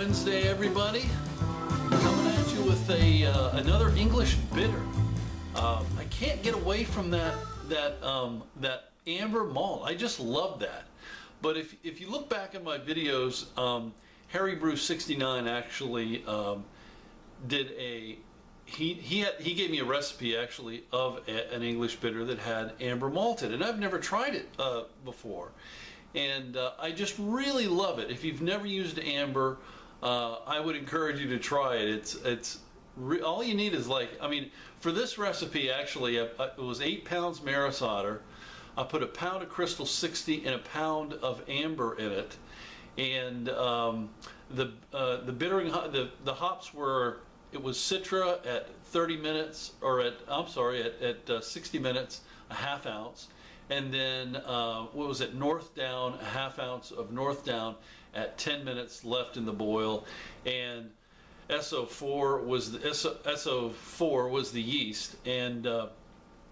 Wednesday, everybody. Coming at you with another English bitter. I can't get away from that amber malt. I just love that. But if you look back in my videos, Harry Brew 69 actually did he gave me a recipe actually of an English bitter that had amber malt in it, and I've never tried it before. And I just really love it. If you've never used amber, I would encourage you to try it. All you need is for this recipe actually, it was 8 pounds Maris Otter. I put a pound of Crystal 60 and a pound of amber in it. And the bittering, the hops were, it was Citra at 30 minutes, or at 60 minutes, a half ounce. And then, what was it, Northdown, a half ounce of Northdown at 10 minutes left in the boil. And SO4 was the yeast, and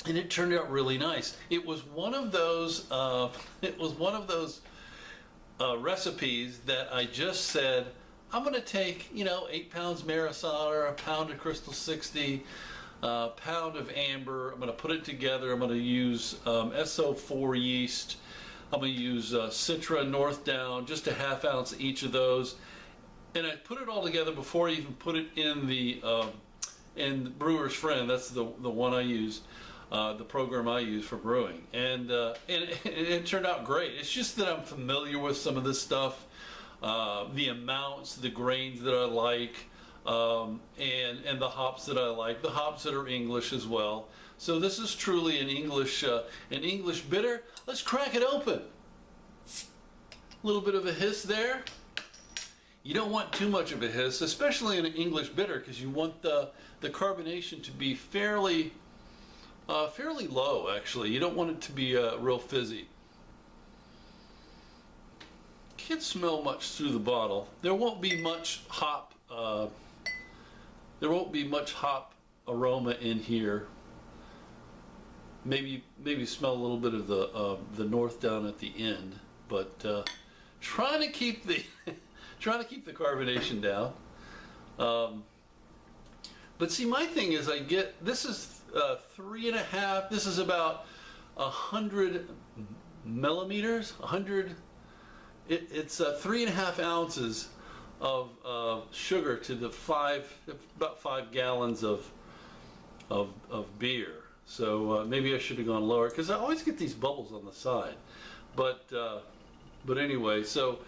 it turned out really nice. It was one of those, recipes that I just said, I'm going to take, 8 pounds Maris Otter, a pound of Crystal 60, pound of amber. I'm going to put it together. I'm going to use SO4 yeast. I'm going to use Citra, Northdown, just a half ounce each of those. And I put it all together before I even put it in the Brewer's Friend. That's the one I use, the program I use for brewing. And it turned out great. It's just that I'm familiar with some of this stuff, the amounts, the grains that I like. And the hops that I like, the hops that are English as well. So this is truly an English bitter. Let's crack it open. A little bit of a hiss there. You don't want too much of a hiss, especially in an English bitter, because you want the carbonation to be fairly low. Actually, you don't want it to be real fizzy. Can't smell much through the bottle. There won't be much hop. There won't be much hop aroma in here. Maybe smell a little bit of the Northdown at the end, but trying to keep the carbonation down. But see, my thing is, this is 3.5. This is about 100 millimeters. 100. It's 3.5 ounces of sugar to the about 5 gallons of beer. So maybe I should have gone lower, because I always get these bubbles on the side. But anyway, so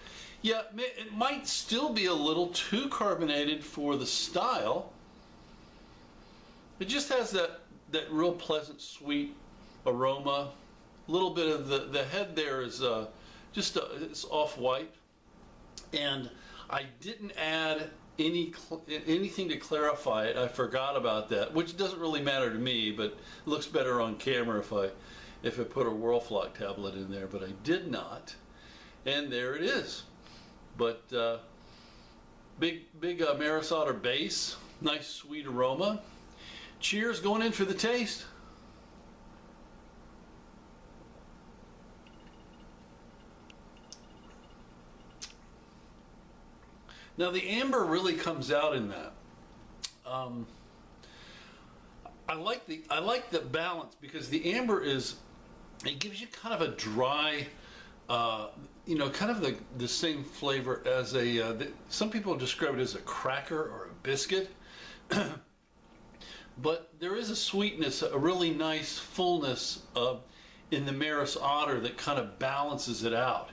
yeah, it might still be a little too carbonated for the style. It just has that real pleasant sweet aroma. A little bit of the head there is it's off-white, and I didn't add anything to clarify it. I forgot about that, which doesn't really matter to me, but it looks better on camera if I put a Whirlflock tablet in there, but I did not. And there it is. But big Maris Otter base, nice sweet aroma. Cheers, going in for the taste. Now the amber really comes out in that. I like the balance, because the amber it gives you kind of a dry, kind of the same flavor as some people describe it as a cracker or a biscuit. But there is a sweetness, a really nice fullness in the Maris Otter that kind of balances it out.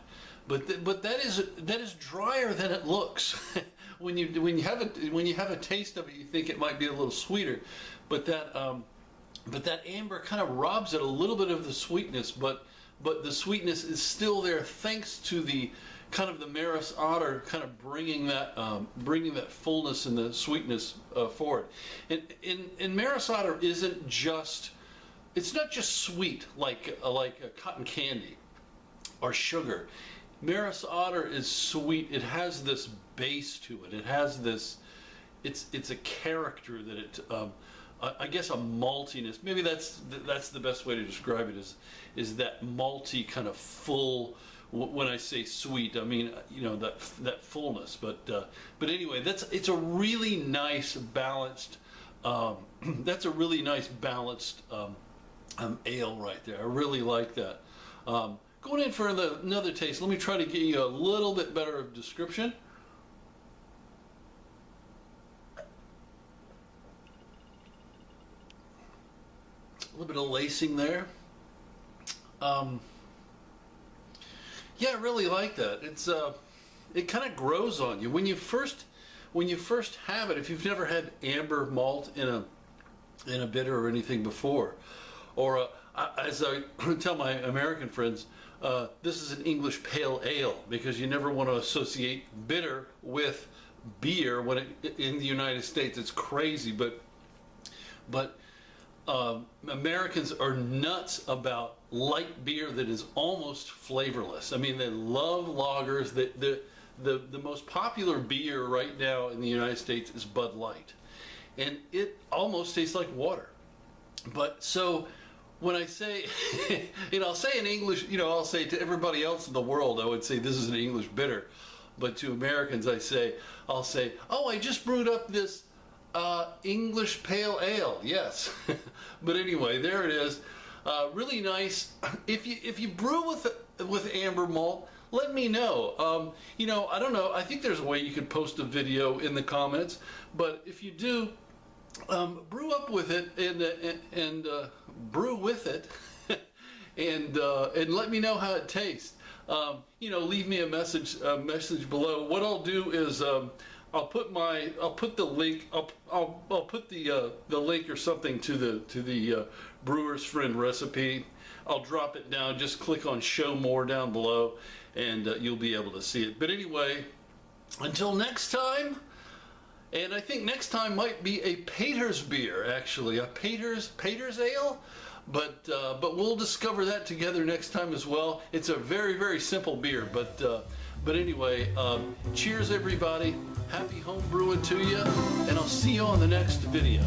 But that is drier than it looks. when you have a taste of it, you think it might be a little sweeter, but that amber kind of robs it a little bit of the sweetness. But the sweetness is still there, thanks to the kind of the Maris Otter kind of bringing that fullness and the sweetness forward. And Maris Otter isn't just, it's not just sweet like a cotton candy or sugar. Maris Otter is sweet. It has this base to it. It has this, it's a character that it, I guess a maltiness. Maybe that's the best way to describe it, is that malty kind of full When I say sweet, I mean, you know, that fullness. But anyway, it's a really nice balanced. That's a really nice balanced ale right there. I really like that. Going in for another taste. Let me try to get you a little bit better of description. A little bit of lacing there. Yeah, I really like that. It's it kind of grows on you when you first have it. If you've never had amber malt in a bitter or anything before, or as I tell my American friends, this is an English pale ale, because you never want to associate bitter with beer when in the United States it's crazy, but Americans are nuts about light beer that is almost flavorless. I mean, they love lagers. The most popular beer right now in the United States is Bud Light, and it almost tastes like water. But so when I say, and I'll say in English, you know, I'll say to everybody else in the world, I would say this is an English bitter, but to Americans I'll say, oh, I just brewed up this English pale ale. Yes. But anyway, there it is. Really nice. If you brew with amber malt, let me know. You know, I don't know. I think there's a way you could post a video in the comments. But if you do, brew up with it and brew with it, and let me know how it tastes. You know, leave me a message below. What I'll do is I'll put the link. I'll put the link or something to the Brewer's Friend recipe. I'll drop it down. Just click on Show More down below, and you'll be able to see it. But anyway, until next time, and I think next time might be a Pater's beer, actually, a Pater's ale. But we'll discover that together next time as well. It's a very, very simple beer, but anyway, cheers everybody. Happy home brewing to you, and I'll see you on the next video.